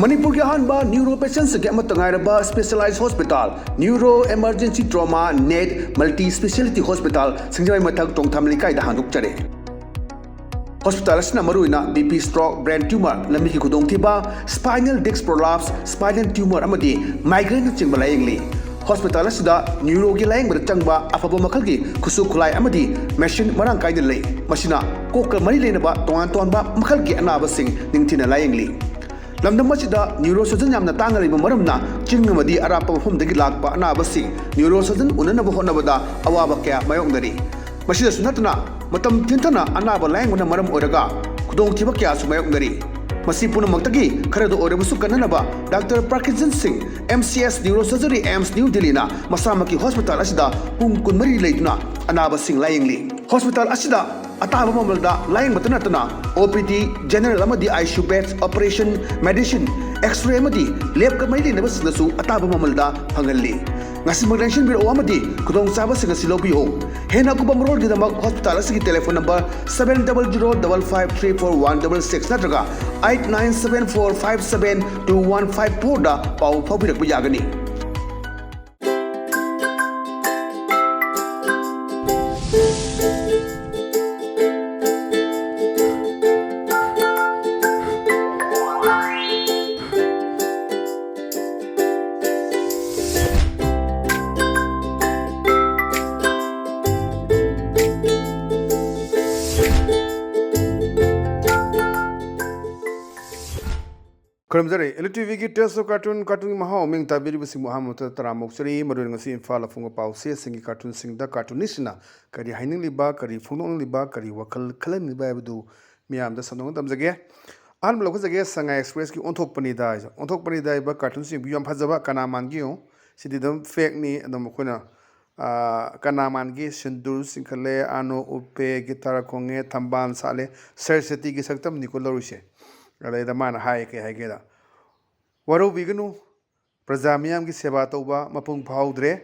Manipur ki ahanba neuro patients ke amatangayaraba specialized hospital neuro emergency trauma net multi speciality hospital singjai mathak tongtham likai da handuk chare hospital asna maruina BP stroke brain tumor lambi ki khudong thiba spinal disc prolapse spinal tumor amadi migraine chingba layengli hospital asida neuro ki layeng bar changba afaba makal ki khusu khulai amadi machine marang kaida lei masina kokal mari lenaba tongan tonba makal ki anaba sing ningthina layengli lamdam masida neurosurgeon yamna tangariba maramna chingmadi arapa mafumdagi lakpa anaba sing neurosurgeon unanaba honabada awaba kya mayongdari masida sunatna matam tintana anaba layengna maram oraga khudong thiba kya su mayongdari masi punamakdagi kharado orabusu kananaba Dr. Parkinson Singh MCS Neurosurgery AIMS New Delhi na masamaki hospital asida pung kunmari leituna anaba sing layengli hospital asida ataba mamalda layeng batana OPD general amadi ICU beds operation medicine x-ray amadi lab ka mai lena basnasu ataba mamalda hangalli ngasi magdenshin biro amadi kudong saba singa silobiyo hena kubam road gidamak hospital asigi telephone number 7005534166 natraga 8974572154 da pau phabirak yagani Kerumzari, ELITETV ki test cartoon mahau ming tabiri bisi Muhammad Taramoksari madun ngasi infala funga pause singi cartoon singda cartoonist kari haining liba kari funong liba kari wakal kalam liba abdu miyam da sanong tamjage an blok jage sanga express ki onthok pani da ba cartoon sing biyam phajaba kana mangi yo sididam fake ni adam khona kana mangi sindur singkhale ano upe gitar konge thamban sale serseti ki saktam nikoloruse Ada mana hai ke hai keda. Waru biganu prajamiyam ki seba tauba mapung phaudre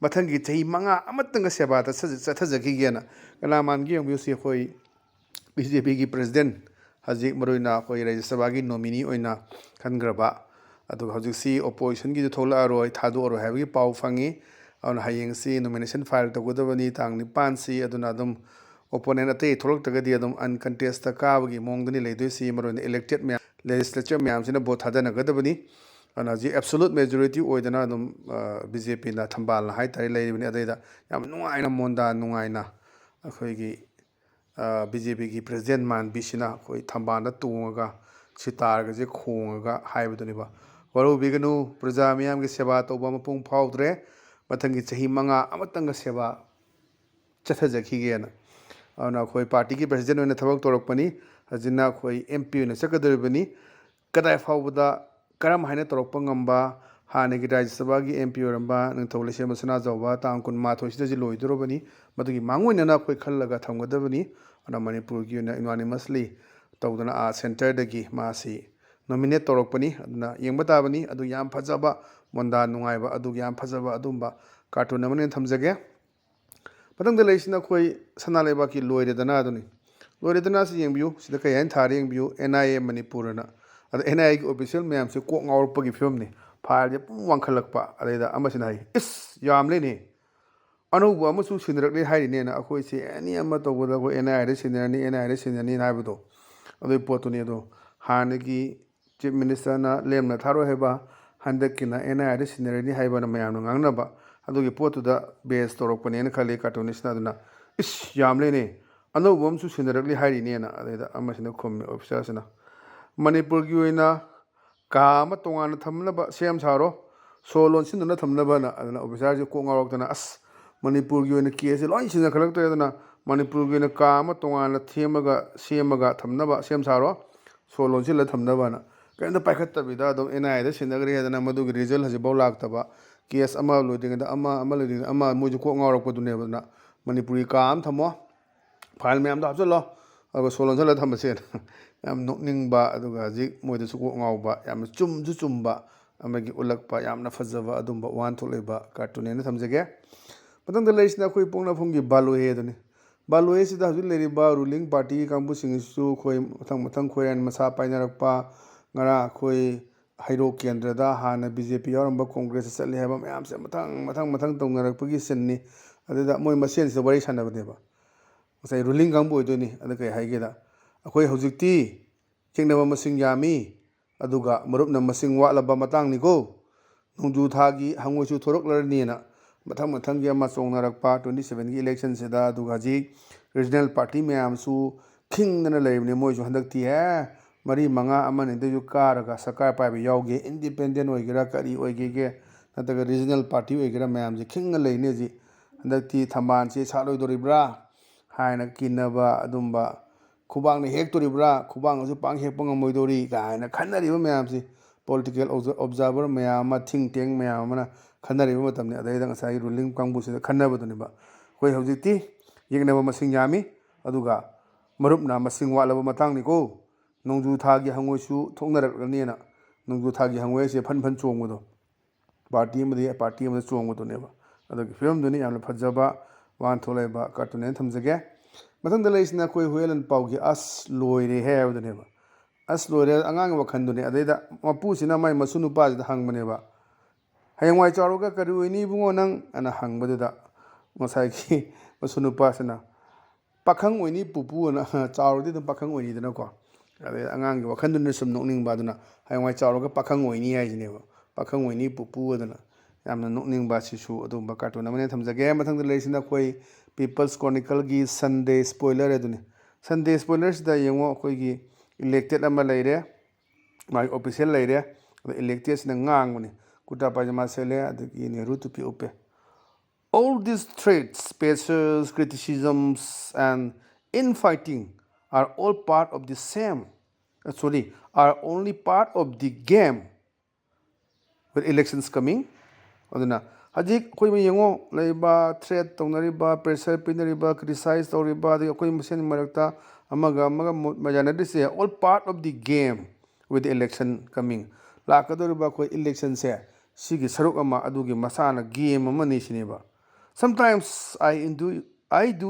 mathangi chahi manga amatanga seba ta sathajaki gena kana mangi yong yusi khoi BJP ki president haji maruina khoi Rajya Sabha ki nominee oina khangraba adu hojik si opposition ki thola aroi thadu aro habi pau fangi on hayeng si nomination file tagodabani tang ni pansi aduna adum opponent ate tholok tagadi adum uncontest ka bagi mongdani leidoi si maron elected me legislature myam sina vote hadana gadabani ana ji absolute majority oidana adum BJP na thambal na hai tari leibani adaida yam nungaina monda nungaina akhoi gi BJP ki president man bisina khoi thambana tunga sitar ga je khonga haibadani ba waru biganu praja myam gi seba toba mapung phaudre mathangi chahi manga amatanga seba chathajaki gena ana khoi party ki president oina thabak torokpani ajina khoi MP na sakadarbani kadai fawda karam haina torokpa ngamba hane gi Rajya Sabha gi MP oramba nang thole sema sana jawba tang kun ma thoi sida ji loidorobani madugi mangoina na khoi khallaga thamgadabani ana Manipur gi na unanimously tawdana a center dagi masi nominate torokpani aduna yengba tabani adu yam phajaba monda nungaiba adu yam phajaba adumba cartoon amane thamjage Patang leisina koi sana leba ki loiredana aduni loiredana si yengbiu sida kai han thari yengbiu NIA Manipur na ada NIA ki official mayam se ko ngawrpa ki film ni file je pung wangkhalakpa ada amasina hai is yamle ni anubu amasu sinrak le hairi ne na akoi se ani ama to boda ko NIA re senior ni na budo adu potu ni do hanagi chief minister na lemna tharo heba handak ki na NIA re senior ni haiba na mayam ngangna ba adugi potu da base torokpani na khali cartoonist na duna is yamle ne anobum su sindarakli hairi ne na ada amasina khom officer sina Manipur gi oina ka ma tonga thamnaba sem saro solon sin na thamnaba na adana officer ji ko ngarok na as Manipur gi oina case loi sin khalak to na Manipur gi oina ka ma tonga semaga thamnaba sem saro solon sin la thamnaba na kainda paikhatta bida do NIA da sinagri adana madu gi result haji baw laktaba Kias ama loading da ama loading ama muju ko ngawrak pa dune na Manipuri kam thamo file me am da hapsalo aga solon sala thamase yam nokning ba aduga ji moida su ko ngawba yam chumba amagi ulakpa yamna fajaba adumba wan tholeba cartoon ne thamjage patang da leisna khoi pongna phongi balu he dani balu he sida haju leri ba ruling party kambu sing su khoi mathang khoyan masa painarakpa ngara khoi Hairo Kendra, Hana, BJP, Yoramba, Congress, Sally have a matang tongarapagi senni, other more machines the very shan of the say ruling gambo duni, and the Haigeda. A quay hositi, Kingdom Masing Yami, Aduga, Murupna Masing Walaba Matang Nigo, Nundu Tagi, Hanguchu Torok Nina, Matamatanga Masongarakpa, 27 elections, Seda, Dugaji, regional party, Meamsu, King and a lave, Nemoju Handakti, Marie Manga Aman in the Yukaraga, Sakai Pabi Yogi, independent Oigra, Kari Oigege, that the regional party Oigra Mam, the King Lanezi, and the T Tamansi, Salo Doribra, Haina Kinaba, Adumba, Kubang Hectoribra, Kubang, Zupang Hepong Moidori, and a Canary Mamsi, political observer, Mayama, Ting Ting, Mayamana, Canary Motam, they don't say ruling Kambus in the Canabaniba. Where have the tea? You never Masing Yami, Aduga, Marupna, Masing Walla Matang Nico. Nongju Tagi Hangusu, Tongarana, Nongju Tagi Hangway, Pan Chongudo. Party of the Chongudo never. Other film Duni and Pajaba, one Toleba, cartoon anthems again. But on the lace Nakwe Whale and Paugi, us loyre hair the never. Us loyre Anganga Kanduni, Adeda, Mapusina, my Masunu Paz, the Hangmaneva. Hangway Charoga, Karuini Bungonang, and a hang Badeda. Mosaki, Masunu Pasana. Pakang Winnie Pupu and Charo didn't Pakang Winnie the Noko. Angang Wakandun some noning baduna. I want Charoga Pakang Winnie as never. Pakang Winnie Pupu adana. I'm not noning Basishu, Adum Bakato. Namanatams again, but on the lace in the way People's Chronicle gives Sunday spoiler aduni. Sunday spoilers the young Kogi elected a Malaya, my official lady, the electors in Ngang, Kutapajama Sele, the Guinea root to Piope. All these traits, pressures, criticisms, and infighting are all part of the same. Are only part of the game. With elections coming, Aduna Hajik Koyongo, Leba, threat, Tonariba, pressure, Pinariba, criticize Toriba, the Okoymusen Marakta, Amaga, Majanadis, all part of the game with the election coming. Lakadoriba elections here. Sigi Sarukama Adugi Masana game Manishineba. Sometimes I do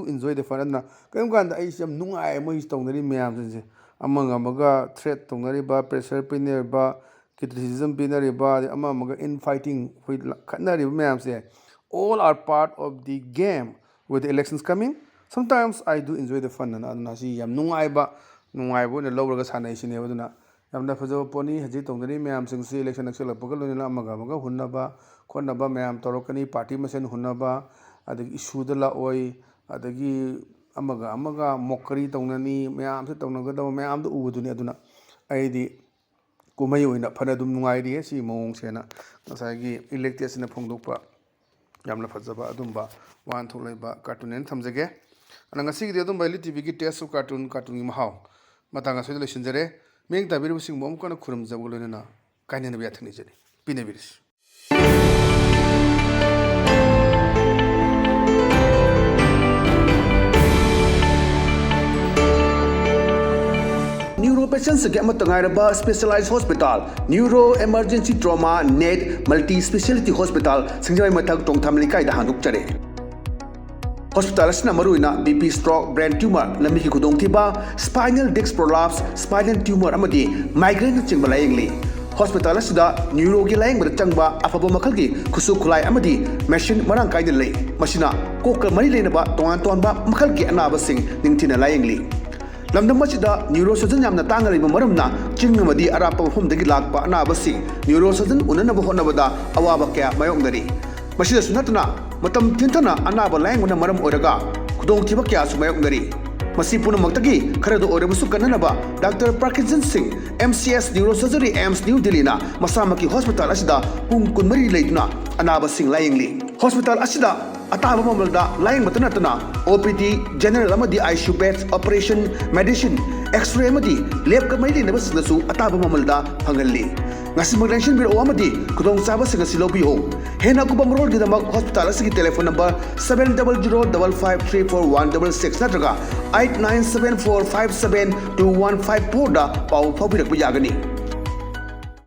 enjoy the fun. Kamganda I am Nunga, Mois Tonari Miams among Amaga, threat, Tonariba, pressure, Pinariba, criticism, Pinariba, the Amaga infighting with Kanari Miams. All are part of the game with the elections coming. Sometimes I do enjoy the fun and Nasi Yam Nungaiba, Nungaibo, and the lower Gasanation Evaduna. I'm the Fazo Pony, Haji Tonari Miams, and election actual Pokaluna Magaga, Hunaba, Konaba Miam, Torokani, Party Masan Hunaba. Adagi issue the la oi, Adagi Amaga, Mokari Tonani, Mayam, Tonagado, Mayam, the Uduni Aduna. I the Kumayu in a Panadum idea, see Mong Sena, Nasagi, electors in a Pondupa, Yamla Fazaba, Adumba, one to Leba, cartoon and thumbs again. And I see the Adumba ELITETV test of cartoon Mahau. Matanga solutions are make the very sing Momkana Kurum Zabulina, kind of Vietnamese. Pinavis. Neuro patients get Matangaraba Specialized Hospital, Neuro Emergency Trauma, NED, Multi Speciality Hospital, Sinjai Matag Tong Tamlikai, the Handuk Chare. Hospital Maruina, BP stroke, brain tumor, Namiki Kudong Tiba, spinal disc prolapse, spinal tumor Amadi, migraine Chingbalayingly. Hospital Neuro Gilang with Changba, Afabomakalgi, Kusukulai Amadi, Machine Marankai de Lay, Machina, Coca Marilanaba, Tonba, Makalgi and Abasing, Nintina Lyingly. Lamda Machida, neurosurgeon Yamna Tangari Maramna, Chingamadi Arapa Hum the Gilakpa and Abasi, neurosurgeon Unanabahonavada, Awabaka, Mayongari. Machida Sunatana, Matam Tintana, Anaba Lang when a Maram Oraga, Kudong Tibakia Sumayongari. Masipuna Matagi, Karado Orebusukanaba, Dr. Parkinson Singh, MCS Neurosurgery, AMS New Delhi, Masamaki Hospital Asida, Kunmari Laitna, Anaba Singh Lyingly. Hospital Asida. Ataba Mamalda, lying Matanatana, OPD, General Amadi, ICU beds, Operation, Medicine, X-ray Amadi, Lab Kamadi, Nebus Nasu, Ataba Mamalda, Hangali. Nasimagration Bill Amadi, Kudong Sabas and Silobio. Hena Kubamro did the hospital telephone number 700-5534166 Natraga 8974572154 Pau Public Yagani.